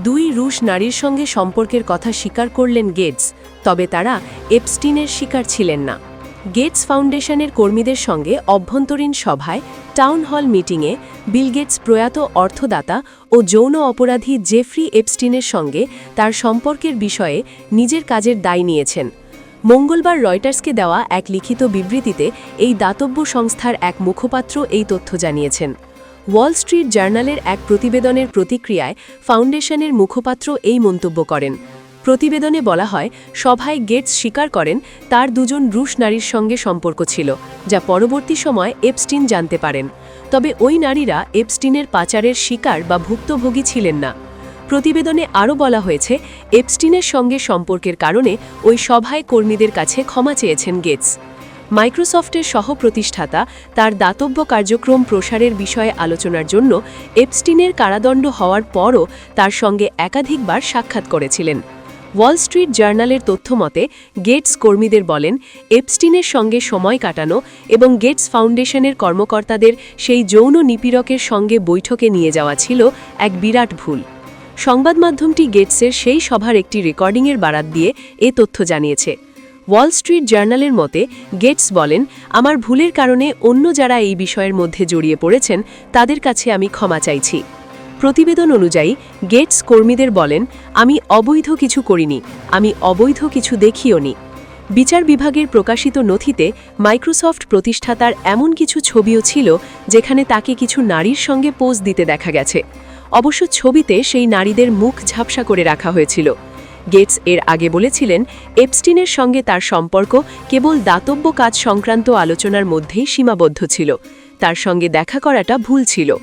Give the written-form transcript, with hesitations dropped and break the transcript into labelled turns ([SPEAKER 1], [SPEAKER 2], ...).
[SPEAKER 1] দুই রুশ নারীর সঙ্গে সম্পর্কের কথা স্বীকার করলেন গেটস, তবে তারা এপস্টিনের শিকার ছিলেন না। গেটস ফাউন্ডেশনের কর্মীদের সঙ্গে অভ্যন্তরীণ সভায়, টাউন হল মিটিংয়ে বিল গেটস প্রয়াত অর্থদাতা ও যৌন অপরাধী জেফ্রি এপস্টিনের সঙ্গে তার সম্পর্কের বিষয়ে নিজের কাজের দায় নিয়েছেন। মঙ্গলবার রয়টার্সকে দেওয়া এক লিখিত বিবৃতিতে এই দাতব্য সংস্থার এক মুখপাত্র এই তথ্য জানিয়েছেন। ওয়াল স্ট্রিট জার্নালের এক প্রতিবেদনের প্রতিক্রিয়ায় ফাউন্ডেশনের মুখপাত্র এই মন্তব্য করেন। প্রতিবেদনে বলা হয়, সভায় গেটস স্বীকার করেন তার দুজন রুশ নারীর সঙ্গে সম্পর্ক ছিল, যা পরবর্তী সময় এপস্টিন জানতে পারেন। তবে ওই নারীরা এপস্টিনের পাচারের শিকার বা ভুক্তভোগী ছিলেন না। প্রতিবেদনে আরও বলা হয়েছে, এপস্টিনের সঙ্গে সম্পর্কের কারণে ওই সভায় কর্মীদের কাছে ক্ষমা চেয়েছেন গেটস। মাইক্রোসফটের সহ-প্রতিষ্ঠাতা তার দাতব্য কার্যক্রম প্রসারের বিষয়ে আলোচনার জন্য এপস্টিনের কারাদণ্ড হওয়ার পরও তার সঙ্গে একাধিকবার সাক্ষাৎ করেছিলেন। ওয়াল স্ট্রিট জার্নালের তথ্যমতে গেটস কর্মীদের বলেন, এপস্টিনের সঙ্গে সময় কাটানো এবং গেটস ফাউন্ডেশনের কর্মকর্তাদের সেই যৌন নিপীড়কের সঙ্গে বৈঠকে নিয়ে যাওয়া ছিল এক বিরাট ভুল। সংবাদমাধ্যমটি গেটসের সেই সভার একটি রেকর্ডিংয়ের বারাত দিয়ে এ তথ্য জানিয়েছে। ওয়াল স্ট্রিট জার্নালের মতে গেটস বলেন, আমার ভুলের কারণে অন্য যারা এই বিষয়ের মধ্যে জড়িয়ে পড়েছেন তাদের কাছে আমি ক্ষমা চাইছি। প্রতিবেদন অনুযায়ী গেটস কর্মীদের বলেন, আমি অবৈধ কিছু করিনি, আমি অবৈধ কিছু দেখিওনি। বিচার বিভাগের প্রকাশিত নথিতে মাইক্রোসফট প্রতিষ্ঠাতার এমন কিছু ছবিও ছিল যেখানে তাকে কিছু নারীর সঙ্গে পোজ দিতে দেখা গেছে। অবশ্য ছবিতে সেই নারীদের মুখ ঝাপসা করে রাখা হয়েছিল। গেটস এর আগে বলেছিলেন, এপস্টিনের সঙ্গে তার সম্পর্ক কেবল দাতব্য কাজ সংক্রান্ত আলোচনার মধ্যেই সীমাবদ্ধ ছিল, তার সঙ্গে দেখা করাটা ভুল ছিল।